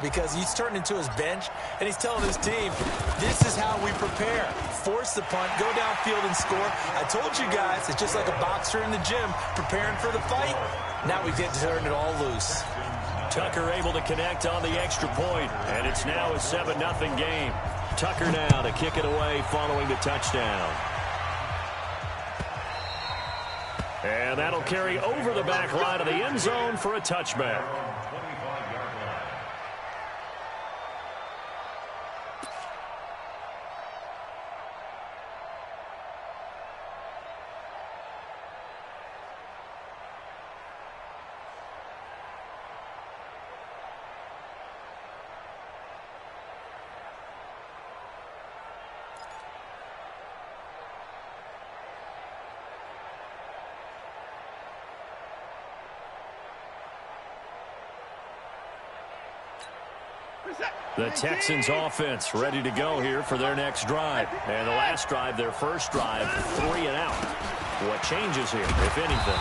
because he's turned into his bench, and he's telling his team, this is how we prepare. Force the punt, go downfield and score. I told you guys, it's just like a boxer in the gym preparing for the fight. Now we get to turn it all loose. Tucker able to connect on the extra point, and it's now a 7-0 game. Tucker now to kick it away following the touchdown. And that'll carry over the back line of the end zone for a touchback. The Texans offense ready to go here for their next drive. And the last drive, their first drive, 3 and out. What changes here, if anything?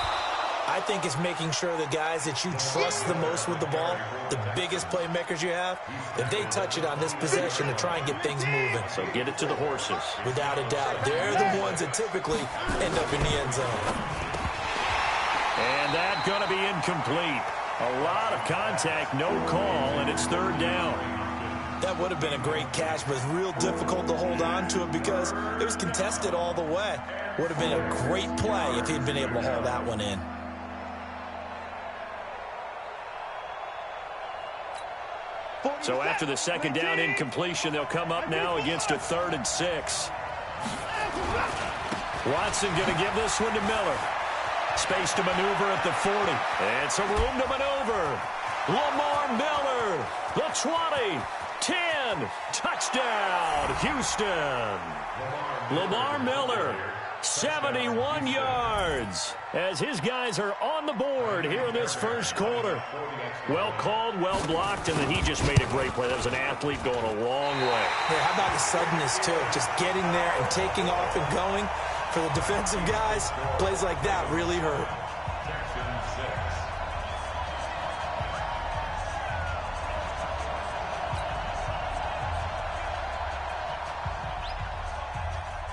I think it's making sure the guys that you trust the most with the ball, the biggest playmakers you have, that they touch it on this possession to try and get things moving. So get it to the horses. Without a doubt. They're the ones that typically end up in the end zone. And that's going to be incomplete. A lot of contact, no call, and it's 3rd down. That would have been a great catch, but it's real difficult to hold on to it because it was contested all the way. Would have been a great play if he'd been able to haul that one in. So after the 2nd down incompletion, they'll come up now against a 3rd and 6. Watson going to give this one to Miller. Space to maneuver at the 40. And some room to maneuver. Lamar Miller, the 20, 10, touchdown, Houston. Lamar Miller, 71 yards, as his guys are on the board here in this first quarter. Well called, well blocked, and then he just made a great play. That was an athlete going a long way. Yeah, how about the suddenness, too? Just getting there and taking off and going. For the defensive guys, plays like that really hurt.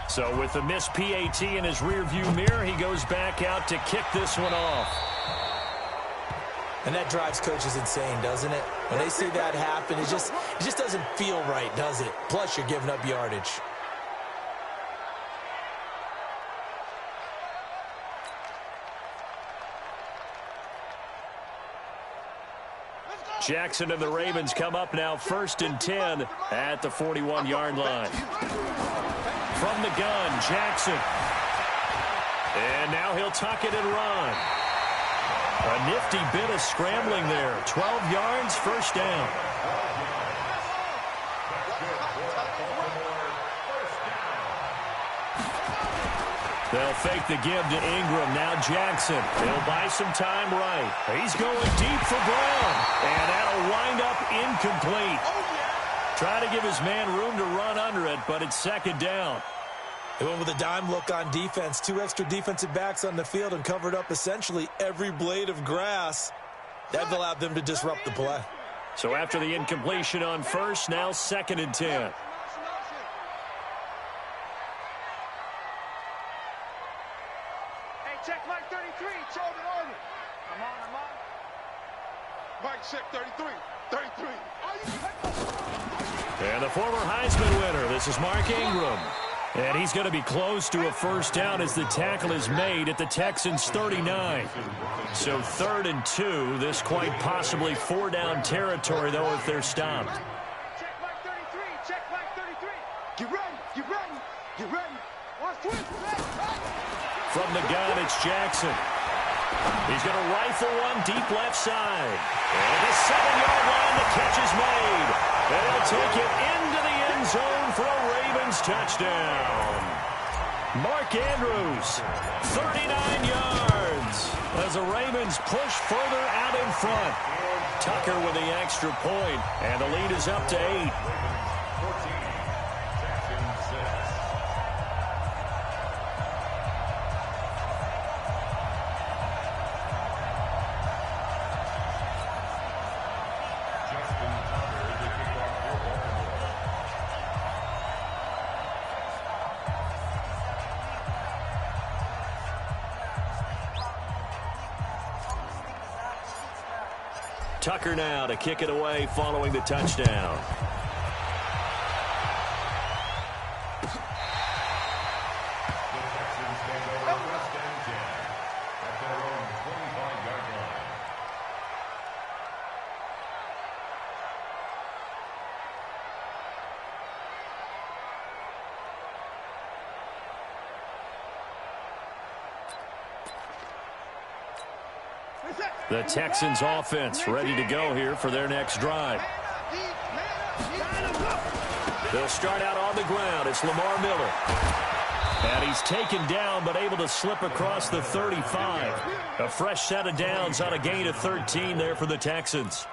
So with the missed PAT in his rearview mirror, he goes back out to kick this one off. And that drives coaches insane, doesn't it? When they see that happen, it just doesn't feel right, does it? Plus, you're giving up yardage. Jackson and the Ravens come up now 1st and 10 at the 41-yard line. From the gun, Jackson. And now he'll tuck it and run. A nifty bit of scrambling there. 12 yards, 1st down. They'll fake the give to Ingram. Now Jackson. He'll buy some time right. He's going deep for Brown. And that'll wind up incomplete. Try to give his man room to run under it, but it's 2nd down. They went with a dime look on defense. 2 extra defensive backs on the field and covered up essentially every blade of grass. That allowed them to disrupt the play. So after the incompletion on 1st, now 2nd and 10. Check Mike 33, Chosen on it. Come on, come on. Mike, check 33, 33. And the former Heisman winner, this is Mark Ingram. And he's going to be close to a 1st down as the tackle is made at the Texans' 39. So 3rd and 2, this quite possibly 4-down territory, though, if they're stopped. Check Mike 33, check Mike 33. Get ready, get ready, get ready. One switch, From the gun, it's Jackson. He's going to rifle one deep left side. And at the 7-yard line, the catch is made. And he'll take it into the end zone for a Ravens touchdown. Mark Andrews, 39 yards, as the Ravens push further out in front. Tucker with the extra point, and the lead is up to 8. Tucker now to kick it away following the touchdown. The Texans offense ready to go here for their next drive. They'll start out on the ground. It's Lamar Miller. And he's taken down but able to slip across the 35. A fresh set of downs on a gain of 13 there for the Texans.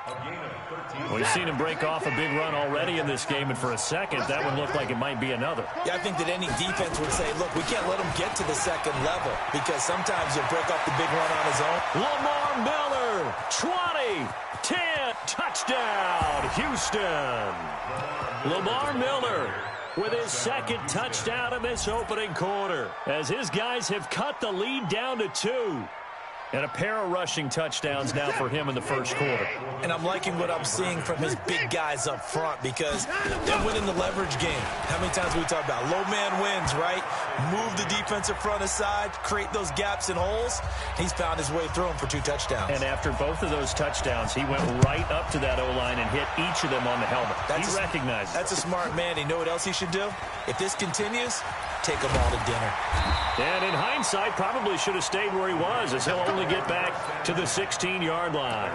We've seen him break off a big run already in this game, and for a second, that one looked like it might be another. Yeah, I think that any defense would say, look, we can't let him get to the second level because sometimes he'll break off the big run on his own. Lamar Miller, 20, 10, touchdown, Houston. Lamar Miller with his second touchdown in this opening quarter as his guys have cut the lead down to 2. And a pair of rushing touchdowns now for him in the first quarter. And I'm liking what I'm seeing from his big guys up front because they're winning the leverage game. How many times we talk about low man wins, right? Move the defensive front aside, create those gaps and holes. He's found his way through them for 2 touchdowns. And after both of those touchdowns, he went right up to that O-line and hit each of them on the helmet. He recognized it. That's a smart man. You know what else he should do? If this continues, take them all to dinner. And in hindsight, probably should have stayed where he was as he'll only get back to the 16-yard line.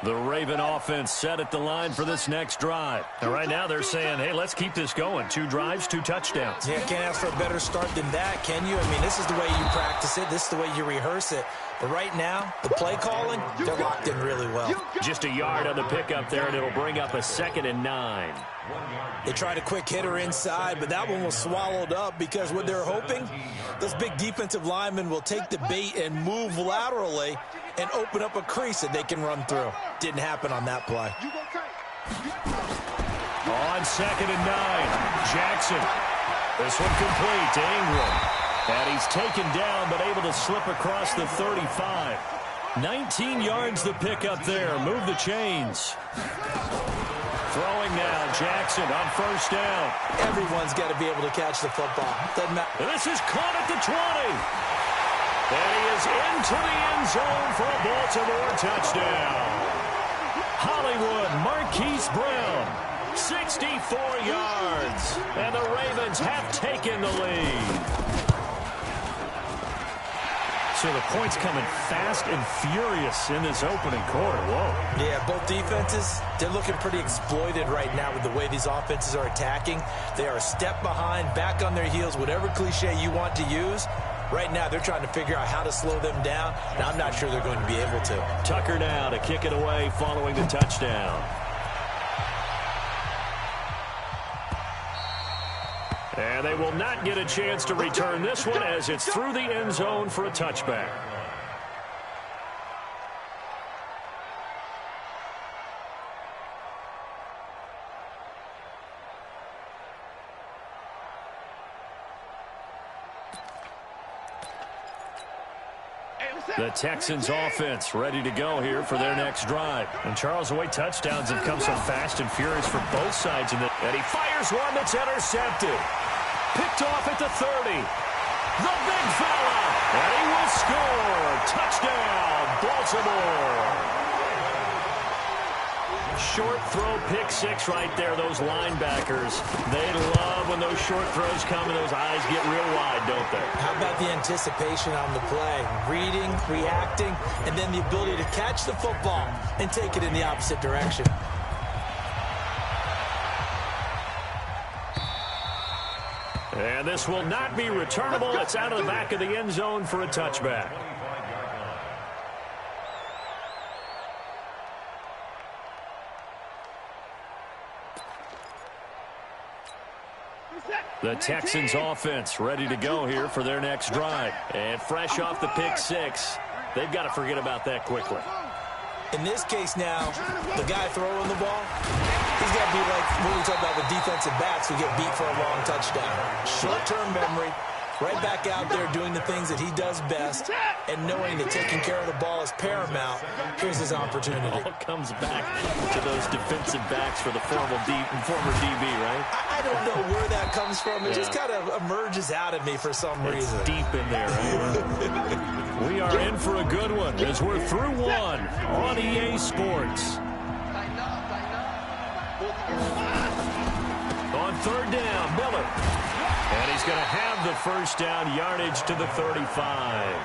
The Raven offense set at the line for this next drive. And right now they're saying, hey, let's keep this going. 2 drives, 2 touchdowns. Yeah, can't ask for a better start than that, can you? I mean, this is the way you practice it. This is the way you rehearse it. But right now, the play calling, they're locked in really well. Just a yard on the pickup there, and it'll bring up a 2nd and 9. They tried a quick hitter inside, but that one was swallowed up because what they're hoping, those big defensive linemen will take the bait and move laterally and open up a crease that they can run through. Didn't happen on that play. On 2nd and 9, Jackson. This one complete to Ingram. And he's taken down but able to slip across the 35. 19 yards the pick up there. Move the chains. Throwing now, Jackson on first down. Everyone's got to be able to catch the football. Doesn't matter. And this is caught at the 20. And he is into the end zone for a Baltimore touchdown. Hollywood Marquise Brown, 64 yards. And the Ravens have taken the lead. So the points coming fast and furious in this opening quarter. Whoa. Yeah, both defenses, they're looking pretty exploited right now with the way these offenses are attacking. They are a step behind, back on their heels, whatever cliche you want to use. Right now, they're trying to figure out how to slow them down, and I'm not sure they're going to be able to. Tucker now to kick it away following the touchdown. And they will not get a chance to return this one as it's through the end zone for a touchback. The Texans offense ready to go here for their next drive. And Charles, the way touchdowns have come so fast and furious for both sides. And he fires one that's intercepted. Picked off at the 30. The big fella. And he will score. Touchdown, Baltimore. Short throw, pick 6 right there. Those linebackers, they love when those short throws come and those eyes get real wide, don't they? How about the anticipation on the play? Reading, reacting, and then the ability to catch the football and take it in the opposite direction. And this will not be returnable. It's out of the back of the end zone for a touchback. The Texans offense ready to go here for their next drive. And fresh off the pick 6, they've got to forget about that quickly. In this case now, the guy throwing the ball, He's got to be like what we talk about with defensive backs who get beat for a long touchdown. Short-term memory, right back out there doing the things that he does best, and knowing that taking care of the ball is paramount. Here's his opportunity. All comes back to those defensive backs for the former DB, right? I don't know where that comes from. It just kind of emerges out of me for some reason. It's deep in there, right? We are in for a good one as we're through one on EA Sports. On third down, Miller. And he's going to have the first down, yardage to the 35.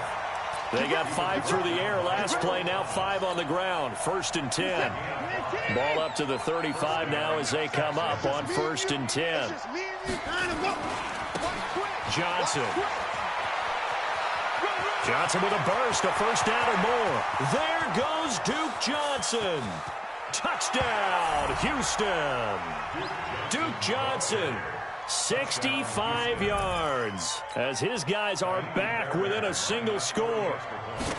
They got 5 through the air last play, now 5 on the ground. 1st and 10. Ball up to the 35 now as they come up on 1st and 10. Johnson. Johnson with a burst, a first down or more. There goes Duke Johnson. Touchdown, Houston. Duke Johnson, 65 yards, as his guys are back within a single score.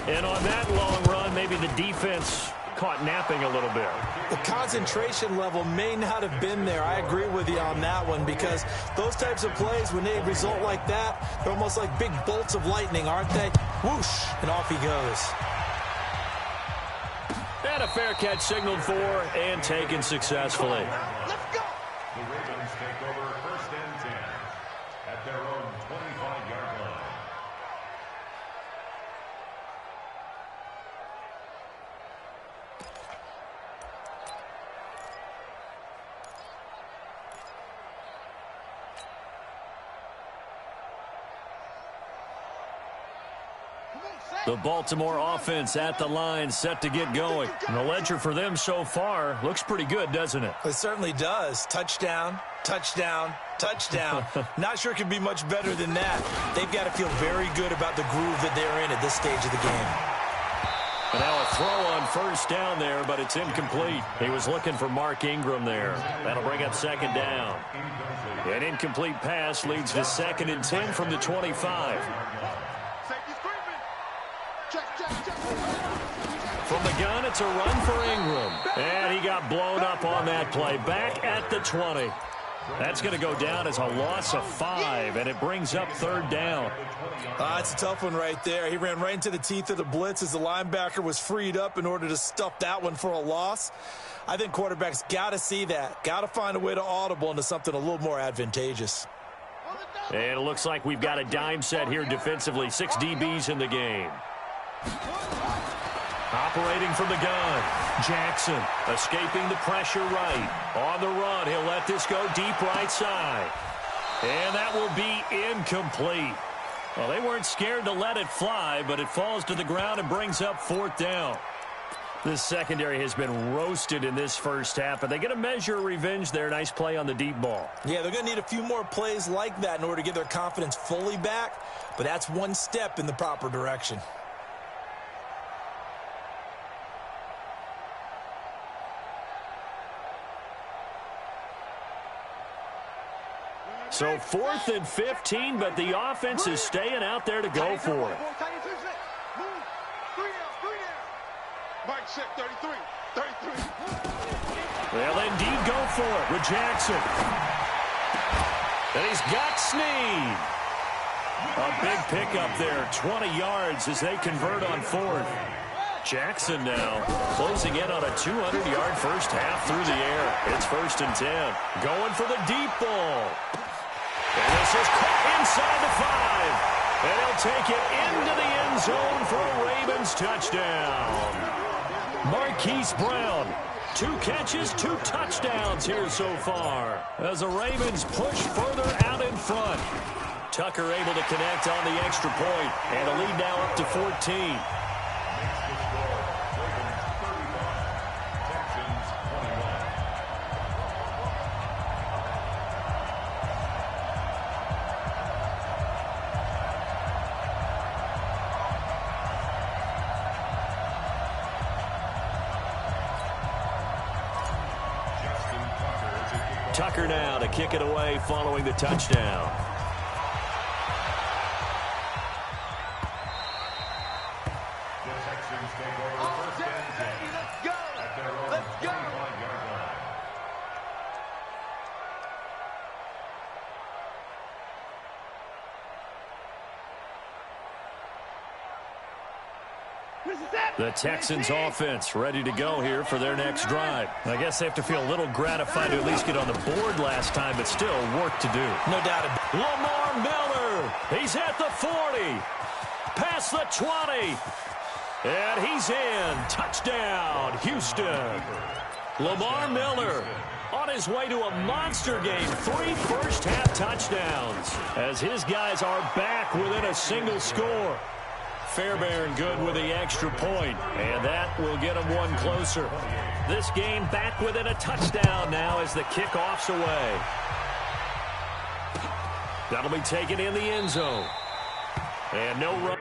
And on that long run, maybe the defense caught napping a little bit. The concentration level may not have been there. I agree with you on that one, because those types of plays, when they result like that, they're almost like big bolts of lightning, aren't they? Whoosh, and off he goes. And a fair catch signaled for and taken successfully. Let's go. The Ravens take over 1st and 10 at their own 25-yard line. The Baltimore offense at the line, set to get going. And the ledger for them so far looks pretty good, doesn't it? It certainly does. Touchdown, touchdown, touchdown. Not sure it can be much better than that. They've got to feel very good about the groove that they're in at this stage of the game. And now a throw on first down there, but it's incomplete. He was looking for Mark Ingram there. That'll bring up 2nd down. An incomplete pass leads to 2nd and 10 from the 25. From the gun, it's a run for Ingram. And he got blown up on that play. Back at the 20. That's going to go down as a loss of 5, and it brings up 3rd down. It's a tough one right there. He ran right into the teeth of the blitz as the linebacker was freed up in order to stuff that one for a loss. I think quarterbacks got to see that. Got to find a way to audible into something a little more advantageous. And it looks like we've got a dime set here defensively. 6 DBs in the game. Operating from the gun, Jackson escaping the pressure right. On the run, he'll let this go deep right side. And that will be incomplete. Well, they weren't scared to let it fly, but it falls to the ground and brings up 4th down. This secondary has been roasted in this first half, but they get a measure of revenge there. Nice play on the deep ball. Yeah, they're going to need a few more plays like that in order to get their confidence fully back, but that's one step in the proper direction. So 4th and 15, but the offense is staying out there to go for it. Mike check 33. 33. They'll indeed go for it with Jackson. And he's got Snead. A big pickup there, 20 yards as they convert on 4th. Jackson now closing in on a 200-yard first half through the air. It's 1st and 10. Going for the deep ball. And this is caught inside the 5. And he'll take it into the end zone for a Ravens touchdown. Marquise Brown, 2 catches, 2 touchdowns here so far, as the Ravens push further out in front. Tucker able to connect on the extra point, and the lead now up to 14. Tucker now to kick it away following the touchdown. The Texans take over 1st and 10 at their own 25-yard line. The Texans offense ready to go here for their next drive. I guess they have to feel a little gratified to at least get on the board last time, but still work to do. No doubt about it. Lamar Miller, he's at the 40, past the 20, and he's in. Touchdown, Houston. Lamar Miller on his way to a monster game, 3 first-half touchdowns, as his guys are back within a single score. Fairbairn good with the extra point, and that will get him one closer. This game back within a touchdown now as the kickoff's away. That'll be taken in the end zone. And no run.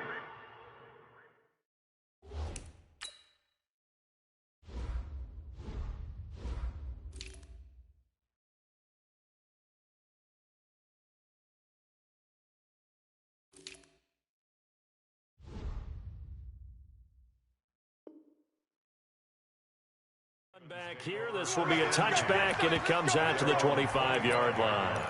Back here, this will be a touchback, and it comes out to the 25-yard line.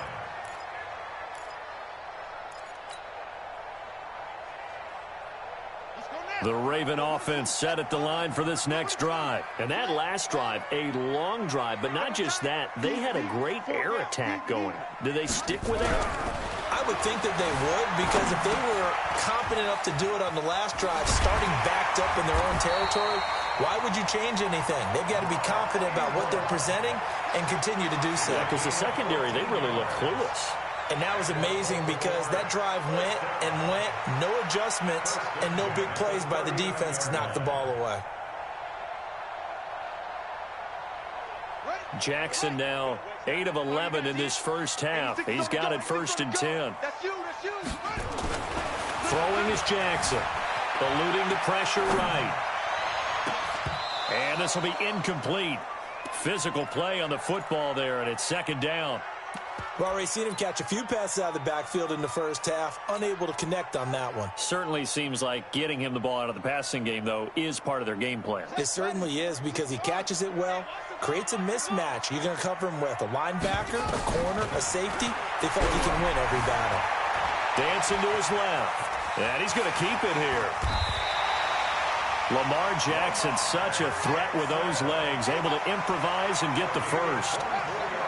The Raven offense set at the line for this next drive. And that last drive, a long drive, but not just that. They had a great air attack going. Do they stick with it? I would think that they would, because if they were confident enough to do it on the last drive, starting backed up in their own territory, why would you change anything? They've got to be confident about what they're presenting and continue to do so. Yeah, because the secondary, they really look clueless. And that was amazing because that drive went and went, no adjustments, and no big plays by the defense to knock the ball away. Jackson now 8 of 11 in this first half. He's got it 1st and 10. Throwing is Jackson. Eluding the pressure right. And this will be incomplete. Physical play on the football there, and it's 2nd down. Well, already seen him catch a few passes out of the backfield in the first half. Unable to connect on that one. Certainly seems like getting him the ball out of the passing game, though, is part of their game plan. It certainly is, because he catches it well, creates a mismatch. You're going to cover him with a linebacker, a corner, a safety. They feel like he can win every battle. Dancing to his left. And he's going to keep it here. Lamar Jackson, such a threat with those legs, able to improvise and get the first.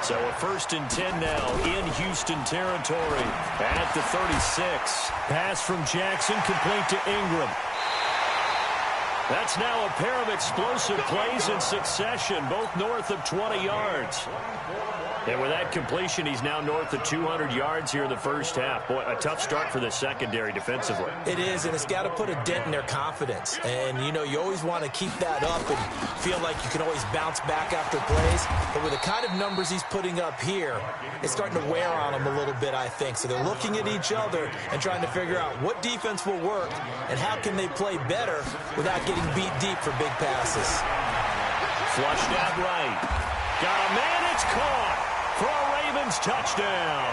So a 1st and 10 now in Houston territory at the 36. Pass from Jackson complete to Ingram. That's now a pair of explosive plays in succession, both north of 20 yards. And with that completion, he's now north of 200 yards here in the first half. Boy, a tough start for the secondary defensively. It is, and it's got to put a dent in their confidence. And, you know, you always want to keep that up and feel like you can always bounce back after plays. But with the kind of numbers he's putting up here, it's starting to wear on them a little bit, I think. So they're looking at each other and trying to figure out what defense will work and how can they play better without getting beat deep for big passes. Flushed out right. Got a man, it's caught. For a Ravens touchdown.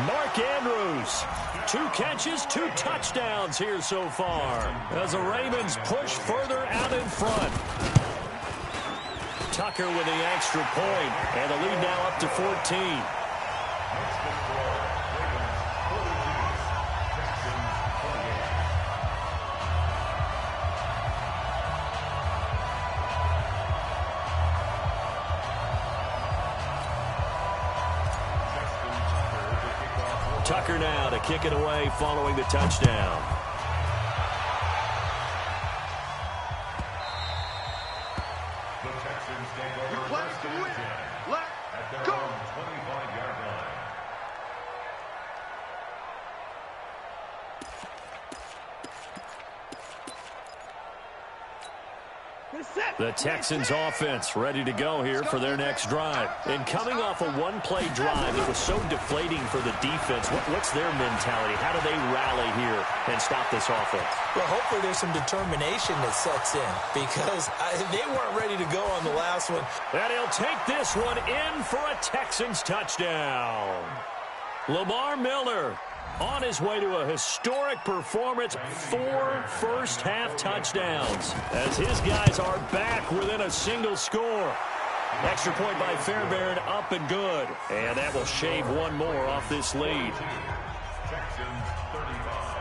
Mark Andrews, 2 catches, 2 touchdowns here so far, as the Ravens push further out in front. Tucker with the extra point, and the lead now up to 14. Tucker now to kick it away following the touchdown. The Texans take over 1st and 10 at their own 25-yard line. The Texans offense ready to go here for their next drive. And coming off a one-play drive that was so deflating for the defense, what's their mentality? How do they rally here and stop this offense? Well, hopefully there's some determination that sets in, because they weren't ready to go on the last one. And he'll take this one in for a Texans touchdown. Lamar Miller on his way to a historic performance, 4 first-half touchdowns, as his guys are back within a single score. Extra point by Fairbairn, up and good. And that will shave one more off this lead. Texans 35.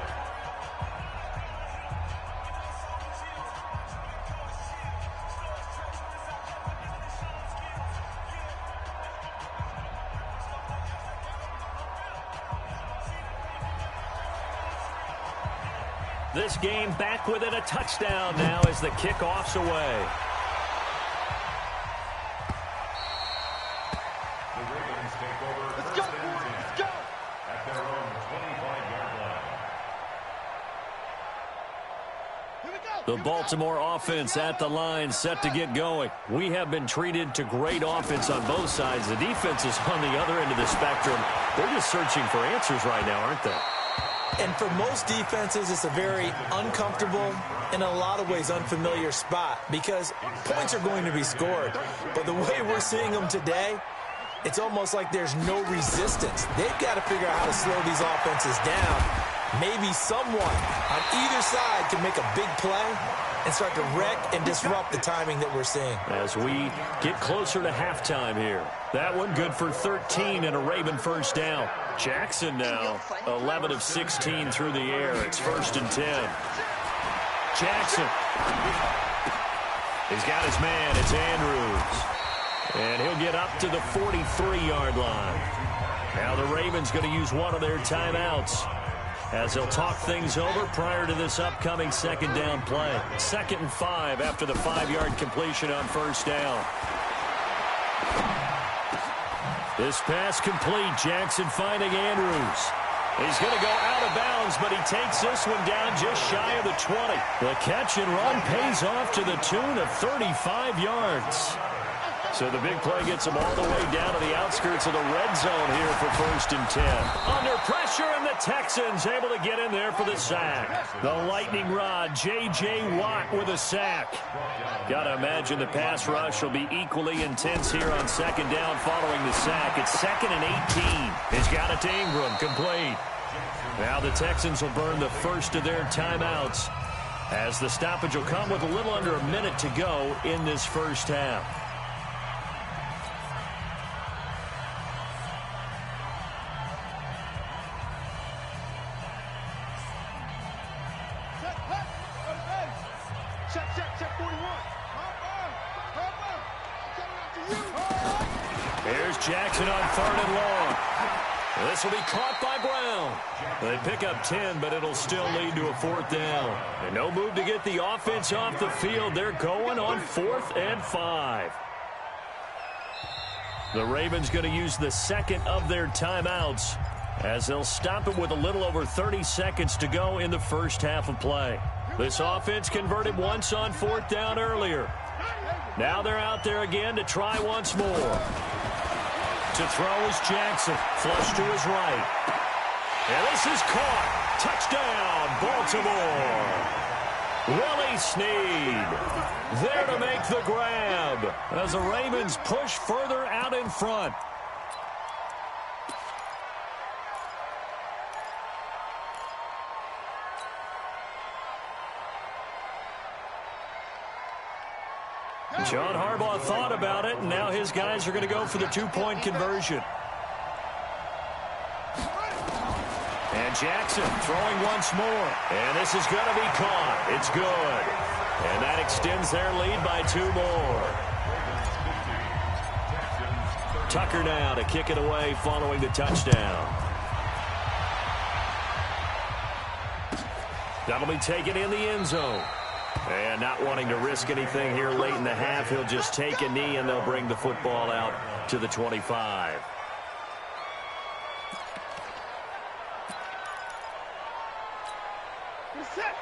This game back within a touchdown now as the kickoff's away. The Ravens take over. Let's go, let's go! At their own 25-yard line. The Baltimore offense at the line, set to get going. We have been treated to great offense on both sides. The defense is on the other end of the spectrum. They're just searching for answers right now, aren't they? And for most defenses, it's a very uncomfortable, in a lot of ways, unfamiliar spot because points are going to be scored. But the way we're seeing them today, it's almost like there's no resistance. They've got to figure out how to slow these offenses down. Maybe someone on either side can make a big play and start to wreck and disrupt the timing that we're seeing. As we get closer to halftime here. That one good for 13 and a Raven first down. Jackson now 11 of 16 through the air. It's 1st and 10. Jackson. He's got his man. It's Andrews. And he'll get up to the 43-yard line. Now the Ravens going to use one of their timeouts as they'll talk things over prior to this upcoming second down play. 2nd and 5 after the 5-yard completion on first down. This pass complete. Jackson finding Andrews. He's going to go out of bounds, but he takes this one down just shy of the 20. The catch and run pays off to the tune of 35 yards. So the big play gets them all the way down to the outskirts of the red zone here for 1st and 10. Under pressure, and the Texans able to get in there for the sack. The lightning rod, J.J. Watt with a sack. Got to imagine the pass rush will be equally intense here on 2nd down following the sack. It's 2nd and 18. He's got it to Ingram, complete. Now the Texans will burn the first of their timeouts as the stoppage will come with a little under a minute to go in this first half. Check 41. Here's Jackson on 3rd and long. This will be caught by Brown. They pick up 10, but it'll still lead to a 4th down. And no move to get the offense off the field. They're going on 4th and 5. The Ravens going to use the 2nd of their timeouts as they'll stop it with a little over 30 seconds to go in the first half of play. This offense converted once on 4th down earlier. Now they're out there again to try once more. To throw is Jackson. Flush to his right. And this is caught. Touchdown, Baltimore. Willie Snead there to make the grab as the Ravens push further out in front. John Harbaugh thought about it, and now his guys are going to go for the 2-point conversion. And Jackson throwing once more. And this is going to be caught. It's good. And that extends their lead by 2 more. Tucker now to kick it away following the touchdown. That'll be taken in the end zone. And not wanting to risk anything here late in the half, he'll just take a knee and they'll bring the football out to the 25.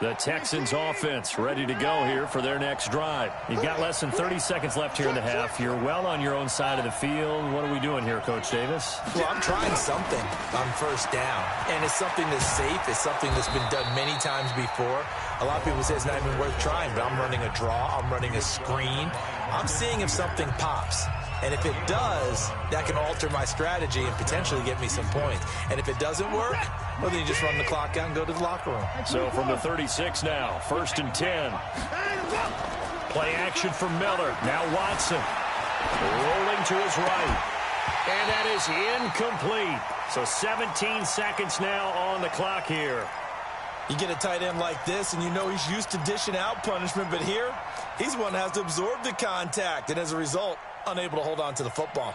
The Texans offense ready to go here for their next drive. You've got less than 30 seconds left here in the half. You're well on your own side of the field. What are we doing here, Coach Davis? Well, I'm trying something on 1st down, and it's something that's safe. It's something that's been done many times before. A lot of people say it's not even worth trying, but I'm running a draw. I'm running a screen. I'm seeing if something pops. And if it does, that can alter my strategy and potentially get me some points. And if it doesn't work, well, then you just run the clock out and go to the locker room. So from the 36 now, 1st and 10. Play action for Miller. Now Watson rolling to his right. And that is incomplete. So 17 seconds now on the clock here. You get a tight end like this, and you know he's used to dishing out punishment. But here, he's one that has to absorb the contact. And as a result, unable to hold on to the football.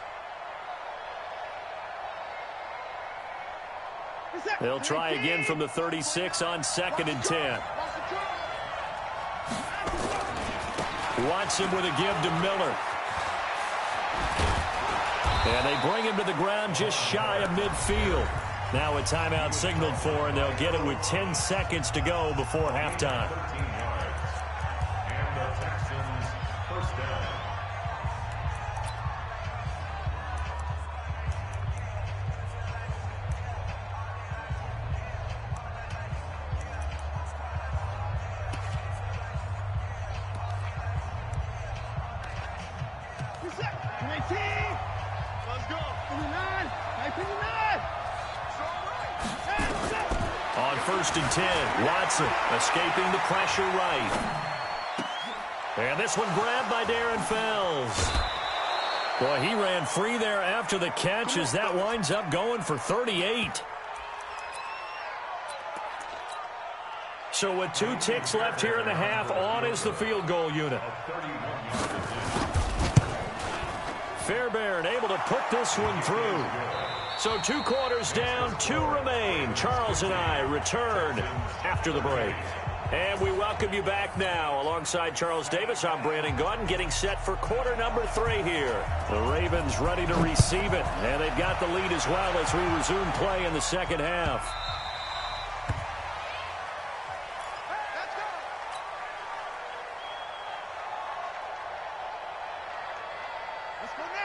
They'll try again from the 36 on 2nd and 10. Watson with a give to Miller. And they bring him to the ground just shy of midfield. Now a timeout signaled for, and they'll get it with 10 seconds to go before halftime. And the Texans first down. On 1st and 10, Watson escaping the pressure right. And this one grabbed by Darren Fells. Boy, he ran free there after the catch as that winds up going for 38. So with 2 ticks left here in the half, on is the field goal unit. Fairbairn able to put this one through. So 2 quarters down, 2 remain. Charles and I return after the break. And we welcome you back now. Alongside Charles Davis, I'm Brandon Gaudin, getting set for quarter number 3 here. The Ravens ready to receive it, and they've got the lead as well as we resume play in the second half.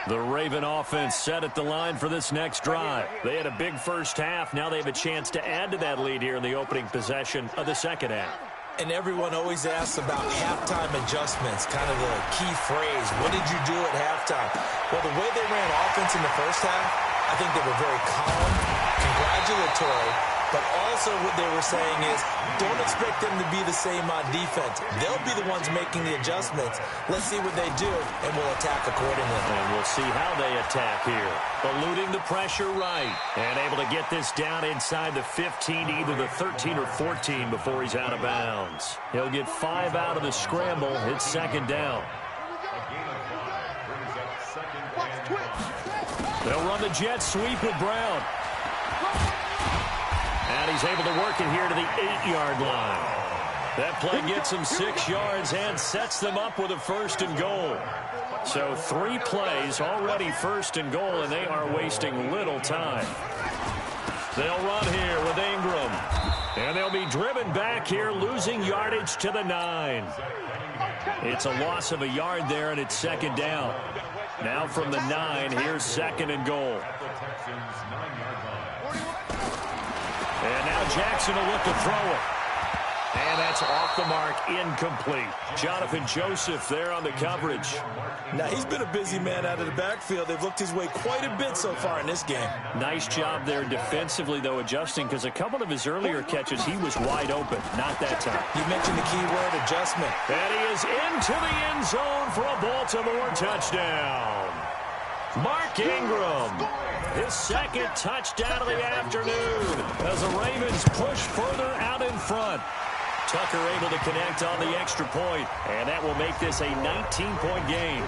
The Raven offense set at the line for this next drive. They had a big first half. Now they have a chance to add to that lead here in the opening possession of the second half. And everyone always asks about halftime adjustments, kind of the key phrase. What did you do at halftime? Well, the way they ran offense in the first half, I think they were very calm, congratulatory, but also what they were saying is don't expect them to be the same on defense. They'll be the ones making the adjustments. Let's see what they do, and we'll attack accordingly. And we'll see how they attack here. Eluding the pressure right, and able to get this down inside the 15, either the 13 or 14 before he's out of bounds. He'll get 5 out of the scramble. It's second down. They'll run the jet sweep with Brown. And he's able to work it here to the 8-yard line. That play gets him 6 yards and sets them up with a 1st and goal. So 3 plays, already 1st and goal, and they are wasting little time. They'll run here with Ingram. And they'll be driven back here, losing yardage to the 9. It's a loss of a yard there, and it's second down. Now from the 9, here's 2nd and goal. And now Jackson will look to throw it. And that's off the mark, incomplete. Jonathan Joseph there on the coverage. Now, he's been a busy man out of the backfield. They've looked his way quite a bit so far in this game. Nice job there defensively, though, adjusting, because a couple of his earlier catches, he was wide open. Not that time. You mentioned the key word, adjustment. And he is into the end zone for a Baltimore touchdown. Mark Ingram, his 2nd touchdown of the afternoon as the Ravens push further out in front. Tucker able to connect on the extra point, and that will make this a 19-point game.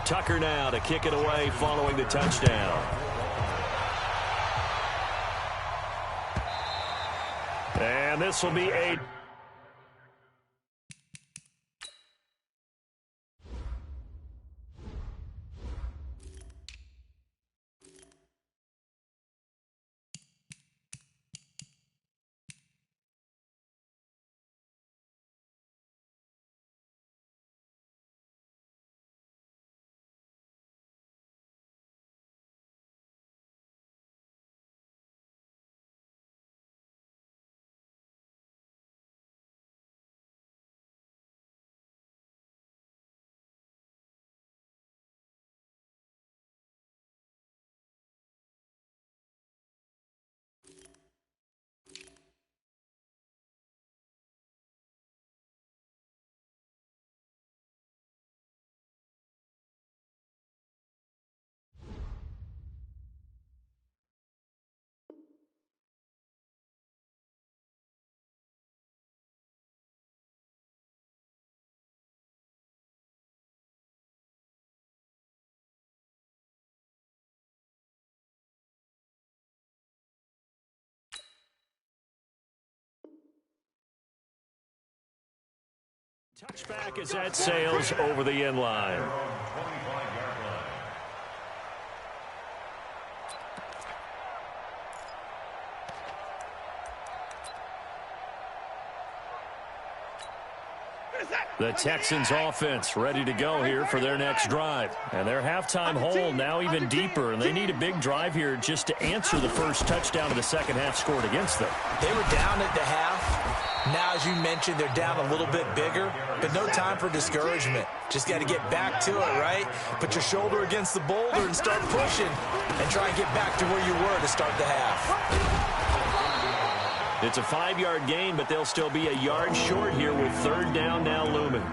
Tucker now to kick it away following the touchdown. And this will be a Touchback as that sails over the end line. The Texans offense ready to go here for their next drive. And their halftime hole now even deeper, and they need a big drive here just to answer the first touchdown of the second half scored against them. They were down at the half. Now, as you mentioned, they're down a little bit bigger, but no time for discouragement. Just got to get back to it, right? Put your shoulder against the boulder and start pushing and try and get back to where you were to start the half. It's a 5-yard gain, but they'll still be a yard short here with third down now looming.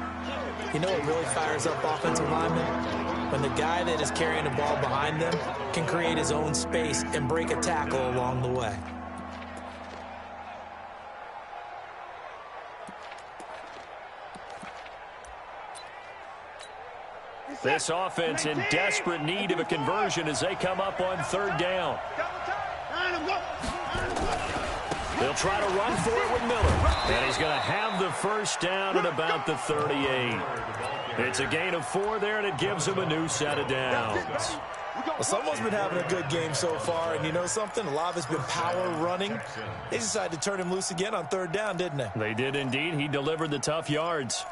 You know what really fires up offensive linemen? When the guy that is carrying the ball behind them can create his own space and break a tackle along the way. This offense in desperate need of a conversion as they come up on third down. They'll try to run for it with Miller. And he's going to have the first down at about the 38. It's a gain of 4 there, and it gives him a new set of downs. Well, someone's been having a good game so far, and you know something? A lot of it's been power running. They decided to turn him loose again on third down, didn't they? They did indeed. He delivered the tough yards.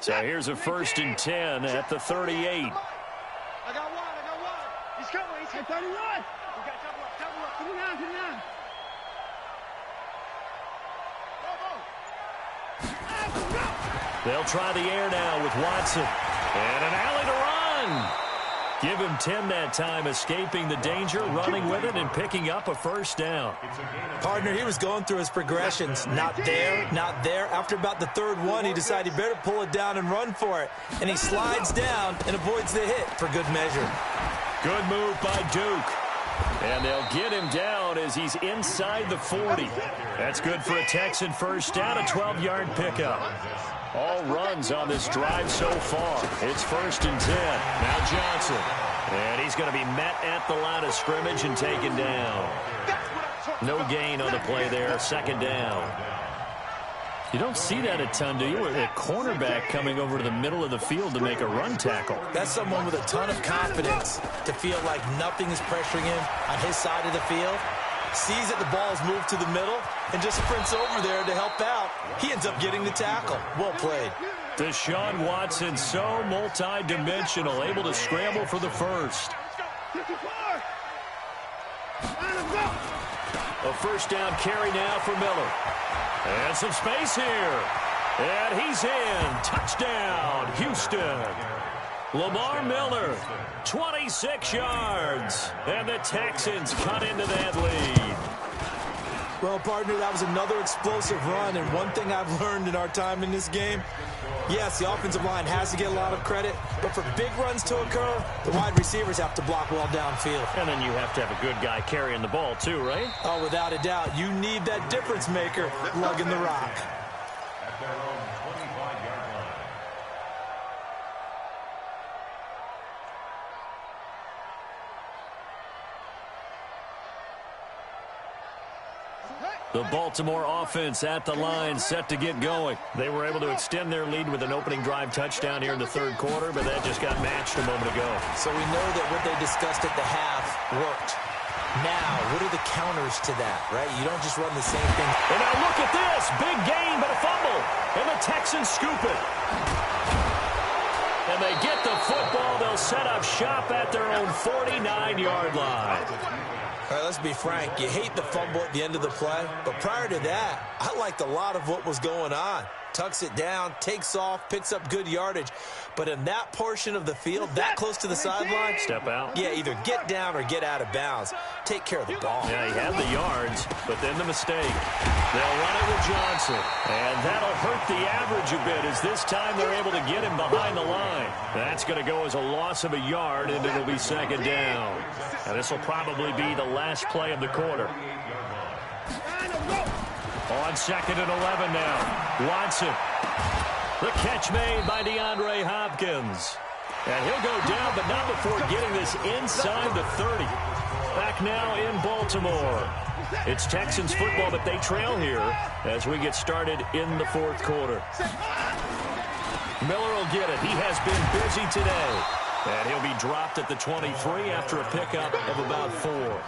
So here's a 1st and 10 at the 38. I got one. He's coming. He's at 31. We got double up. Come on. They'll try the air now with Watson. And an alley to run. Give him 10 that time, escaping the danger, running with it, and picking up a first down. Partner, he was going through his progressions. Not there, not there. After about the third one, he decided he better pull it down and run for it. And he slides down and avoids the hit for good measure. Good move by Duke. And they'll get him down as he's inside the 40. That's good for a Texan first down, a 12-yard pickup. All runs on this drive so far. It's 1st and 10. Now Johnson. And he's going to be met at the line of scrimmage and taken down. No gain on the play there. 2nd down. You don't see that a ton, do you? A cornerback coming over to the middle of the field to make a run tackle. That's someone with a ton of confidence to feel like nothing is pressuring him on his side of the field. Sees that the ball is moved to the middle and just sprints over there to help out. He ends up getting the tackle. Well played. Deshaun Watson, so multi-dimensional, able to scramble for the first. A first down carry now for Miller. And some space here. And he's in. Touchdown, Houston. Lamar Miller, 26 yards. And the Texans cut into that lead. Well, partner, that was another explosive run. And one thing I've learned in our time in this game, yes, the offensive line has to get a lot of credit. But for big runs to occur, the wide receivers have to block well downfield. And then you have to have a good guy carrying the ball too, right? Oh, without a doubt. You need that difference maker lugging the rock. At their own 25-yard line. The Baltimore offense at the line, set to get going. They were able to extend their lead with an opening drive touchdown here in the third quarter, but that just got matched a moment ago. So we know that what they discussed at the half worked. Now, what are the counters to that, right? You don't just run the same thing. And now look at this. Big gain, but a fumble. And the Texans scoop it. And they get the football. They'll set up shop at their own 49-yard line. All right, let's be frank. You hate the fumble at the end of the play, but prior to that, I liked a lot of what was going on. Tucks it down, takes off, picks up good yardage. But in that portion of the field, that close to the sideline, step out. Yeah, either get down or get out of bounds. Take care of the ball. Yeah, he had the yards, but then the mistake. They'll run it with Johnson, and that'll hurt the average a bit as this time they're able to get him behind the line. That's going to go as a loss of a yard, and it'll be 2nd down. Now, this will probably be the last play of the quarter. On 2nd and 11 now. Watson. The catch made by DeAndre Hopkins. And he'll go down, but not before getting this inside the 30. Back now in Baltimore. It's Texans football, but they trail here as we get started in the fourth quarter. Miller will get it. He has been busy today. And he'll be dropped at the 23 after a pickup of about 4.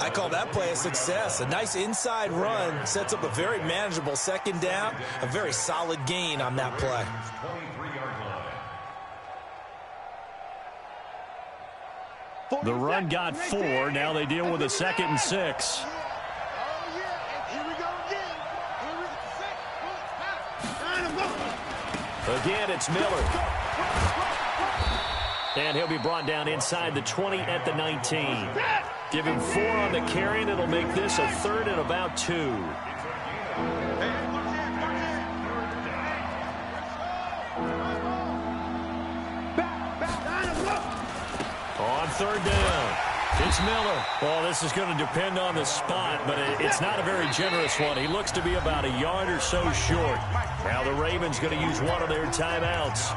I call that play a success. A nice inside run sets up a very manageable second down. A very solid gain on that play. The run got 4. Now they deal with a 2nd and 6. Again, it's Miller. And he'll be brought down inside the 20 at the 19. Give him 4 on the carry, and it'll make this a 3rd and about 2. On 3rd down, it's Miller. Well, this is going to depend on the spot, but it's not a very generous one. He looks to be about a yard or so short. Now the Ravens going to use one of their timeouts.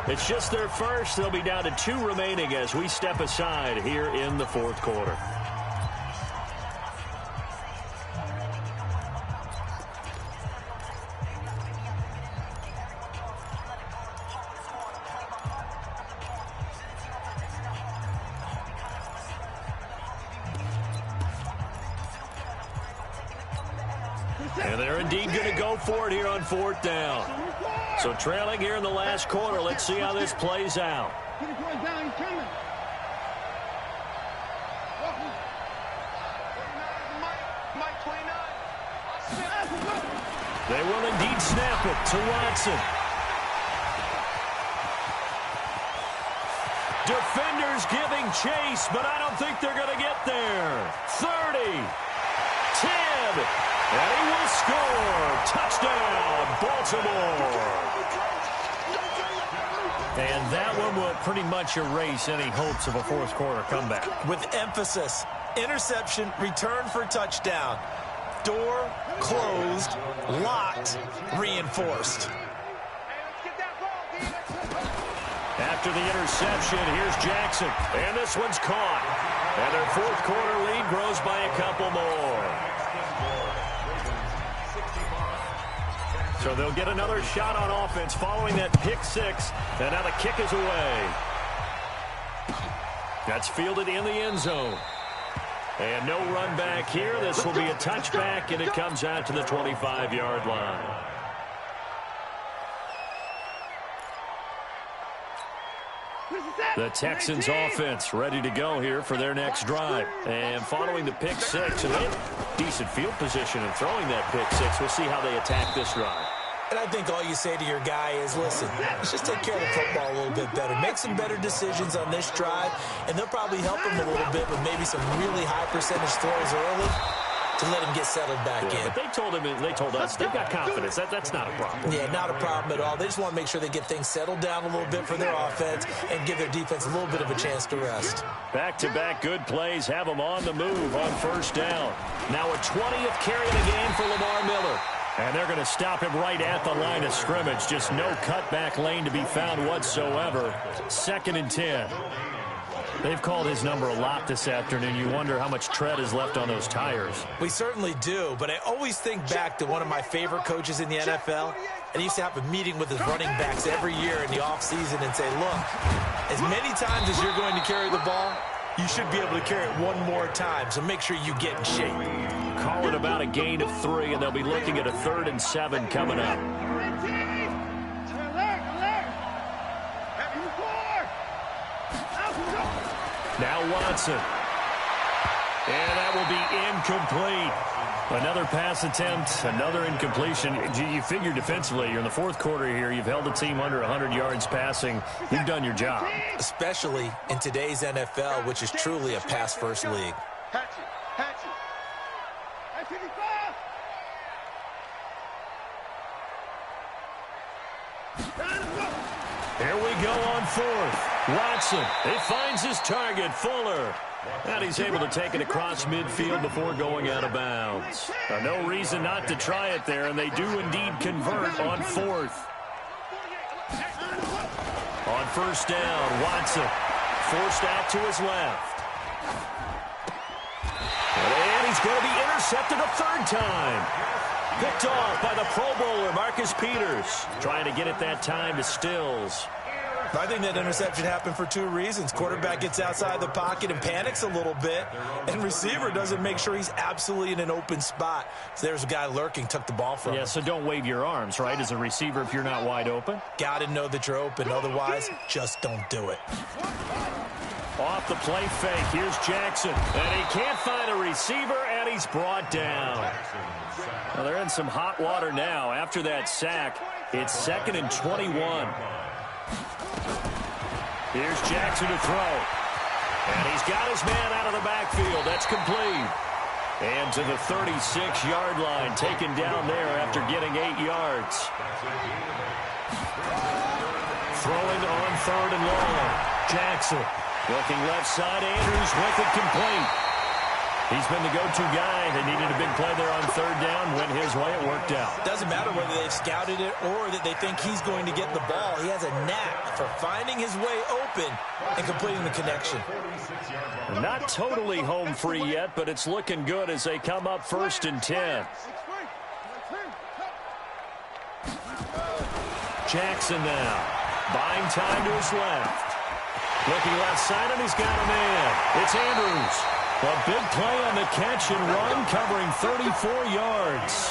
It's just their first. They'll be down to 2 remaining as we step aside here in the fourth quarter. And they're indeed going to go for it here on 4th down. So trailing here in the last quarter. Let's see how this plays out. They will indeed snap it to Watson. Defenders giving chase, but I don't think they're going to get there. 30, 10, and he will score. Touchdown, Baltimore. And that one will pretty much erase any hopes of a fourth quarter comeback. With emphasis, interception, return for touchdown. Door closed, locked, reinforced. After the interception, here's Jackson. And this one's caught. And their fourth quarter lead grows by a couple more. So they'll get another shot on offense following that pick 6. And now the kick is away. That's fielded in the end zone. And no run back here. This will be a touchback, and it comes out to the 25-yard line. The Texans offense ready to go here for their next drive. And following the pick 6, and they have decent field position in throwing that pick 6. We'll see how they attack this drive. And I think all you say to your guy is, listen, let's just take care of the football a little bit better. Make some better decisions on this drive, and they'll probably help him a little bit with maybe some really high percentage throws early to let him get settled back in. But they told us they've got confidence. That's not a problem. Yeah, not a problem at all. They just want to make sure they get things settled down a little bit for their offense and give their defense a little bit of a chance to rest. Back-to-back good plays have them on the move on first down. Now a 20th carry of the game for Lamar Miller. And they're going to stop him right at the line of scrimmage. Just no cutback lane to be found whatsoever. 2nd and 10. They've called his number a lot this afternoon. You wonder how much tread is left on those tires. We certainly do, but I always think back to one of my favorite coaches in the NFL. And he used to have a meeting with his running backs every year in the offseason and say, look, as many times as you're going to carry the ball, you should be able to carry it one more time, so make sure you get in shape. Call it about a gain of 3, and they'll be looking at a 3rd and 7 coming up. Now Watson. And that will be incomplete. Another pass attempt, another incompletion. You figure defensively, you're in the fourth quarter here. You've held the team under 100 yards passing. You've done your job. Especially in today's NFL, which is truly a pass-first league. Here we go on 4th. Watson, he finds his target, Fuller. And he's able to take it across midfield before going out of bounds. No reason not to try it there, and they do indeed convert on 4th. On first down, Watson forced out to his left. And he's going to be intercepted a third time. Picked off by the Pro Bowler, Marcus Peters. Trying to get it that time to Stills. I think that interception happened for two reasons. Quarterback gets outside the pocket and panics a little bit, and receiver doesn't make sure he's absolutely in an open spot. So there's a guy lurking, took the ball from him. Yeah, so don't wave your arms, right, as a receiver if you're not wide open. Got to know that you're open. Otherwise, just don't do it. Off the play fake, here's Jackson. And he can't find a receiver, and he's brought down. Well, they're in some hot water now. After that sack, it's 2nd and 21. Here's Jackson to throw. And he's got his man out of the backfield. That's complete. And to the 36-yard line, taken down there after getting 8 yards. Throwing on 3rd and long. Jackson looking left side. Andrews with it complete. He's been the go-to guy. They needed a big play there on 3rd down. Went his way. It worked out. Doesn't matter whether they've scouted it or that they think he's going to get the ball. He has a knack for finding his way open and completing the connection. Not totally home free yet, but it's looking good as they come up 1st and 10. Jackson now. Buying time to his left. Looking left side, and he's got a man. It's Andrews. A big play on the catch and run, covering 34 yards.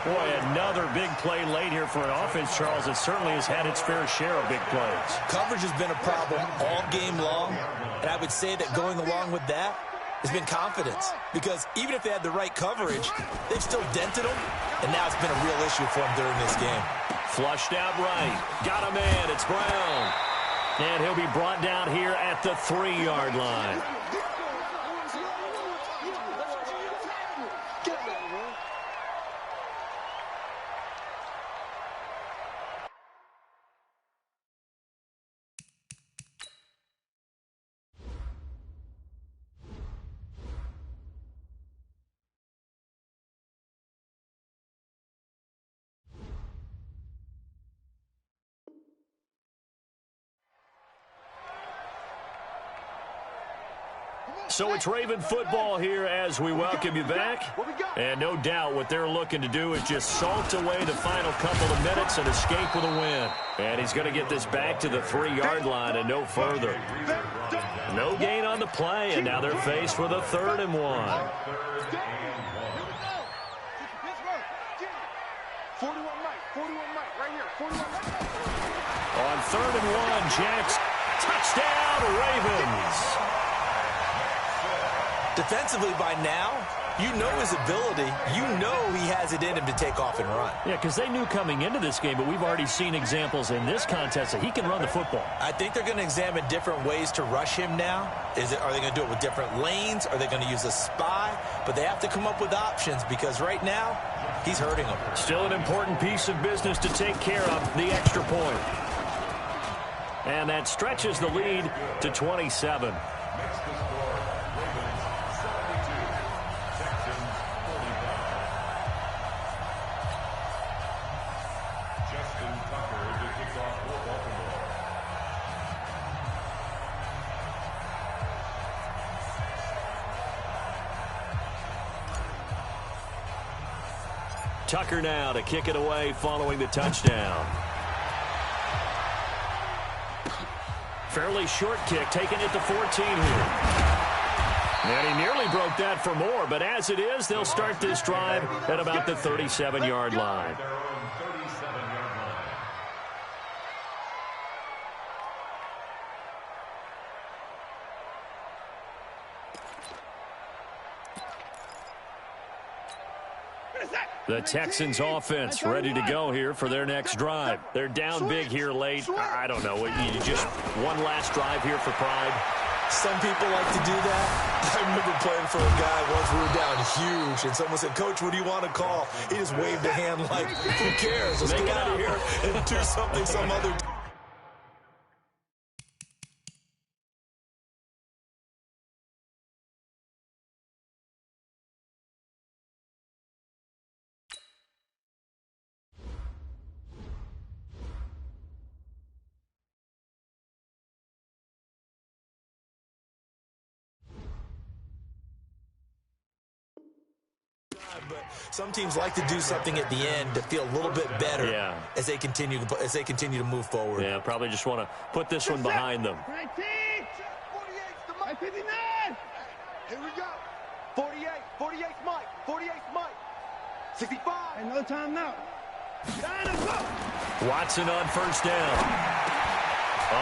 Boy, another big play late here for an offense, Charles, that certainly has had its fair share of big plays. Coverage has been a problem all game long, and I would say that going along with that has been confidence. Because even if they had the right coverage, they've still dented them, and now it's been a real issue for them during this game. Flushed out right. Got a man. It's Brown. And he'll be brought down here at the 3-yard line. So it's Raven football here as we welcome you back. And no doubt what they're looking to do is just salt away the final couple of minutes and escape with a win. And he's going to get this back to the 3-yard line and no further. No gain on the play, and now they're faced with a 3rd and 1. 41 Mike, right here, 41 Mike. On 3rd and 1, Jackson. Touchdown, Ravens. Defensively by now, you know his ability. You know he has it in him to take off and run. Yeah, because they knew coming into this game, but we've already seen examples in this contest that he can run the football. I think they're going to examine different ways to rush him now. Are they going to do it with different lanes? Are they going to use a spy? But they have to come up with options because right now, he's hurting them. Still an important piece of business to take care of, the extra point. And that stretches the lead to 27. Tucker now to kick it away following the touchdown. Fairly short kick, taking it to 14 here. And he nearly broke that for more, but as it is, they'll start this drive at about the 37-yard line. The Texans offense ready to go here for their next drive. They're down big here late. I don't know. You just one last drive here for pride. Some people like to do that. I remember playing for a guy once. We were down huge, and someone said, "Coach, what do you want to call?" He just waved a hand like, "Who cares? Let's get out of here and do something some other time." But some teams like to do something at the end to feel a little bit better as they continue to move forward. Yeah, probably just want to put this one behind them. 19. 48's 59. Here we go. 48. 48's Mike. 48's Mike. 65. Another time now. Watson on first down.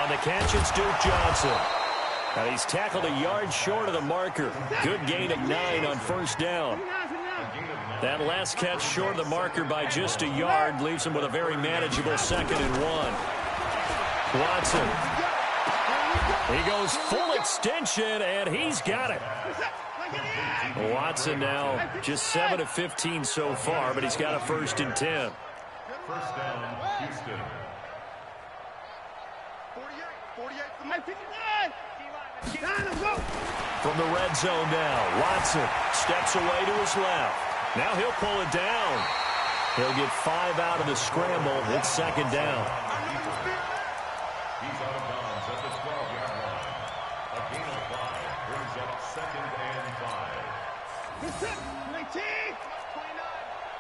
On the catch, it's Duke Johnson. Now he's tackled a yard short of the marker. Good gain of 9 on first down. That last catch short of the marker by just a yard leaves him with a very manageable 2nd and 1. Watson. He goes full extension, and he's got it. Watson now just 7 of 15 so far, but he's got a 1st and 10. First down, Houston. 48 for Mike. 59. From the red zone now, Watson steps away to his left. Now he'll pull it down. He'll get 5 out of the scramble. It's 2nd down. He's out of bounds at the 12-yard line. A gain of 5 brings up 2nd and 5. 19. 29.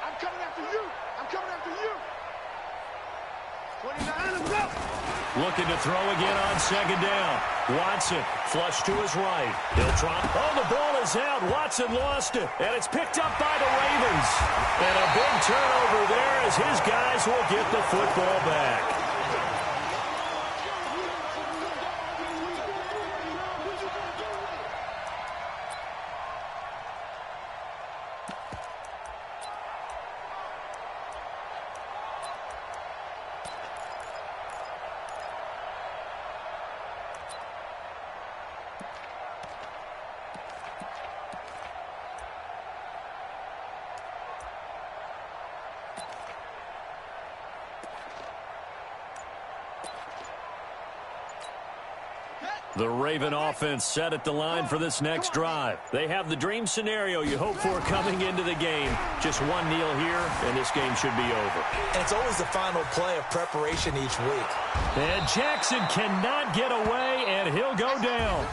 I'm coming after you. I'm coming after you. 29. Looking to throw again on 2nd down. Watson flush to his right. He'll try. Oh, the ball is out. Watson lost it. And it's picked up by the Ravens. And a big turnover there as his guys will get the football back. The Raven offense set at the line for this next drive. They have the dream scenario you hope for coming into the game. Just one kneel here, and this game should be over. And it's always the final play of preparation each week. And Jackson cannot get away, and he'll go down.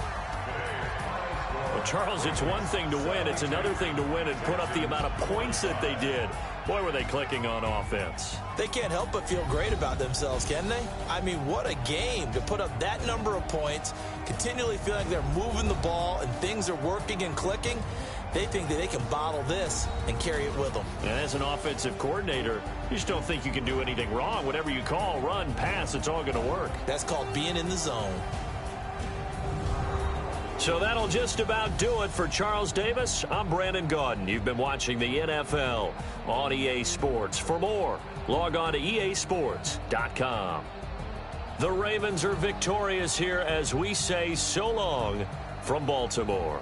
Well, Charles, it's one thing to win. It's another thing to win and put up the amount of points that they did. Boy, were they clicking on offense. They can't help but feel great about themselves, can they? I mean, what a game to put up that number of points, continually feel like they're moving the ball and things are working and clicking. They think that they can bottle this and carry it with them. And as an offensive coordinator, you just don't think you can do anything wrong. Whatever you call, run, pass, it's all going to work. That's called being in the zone. So that'll just about do it for Charles Davis. I'm Brandon Gaudin. You've been watching the NFL on EA Sports. For more, log on to easports.com. The Ravens are victorious here as we say so long from Baltimore.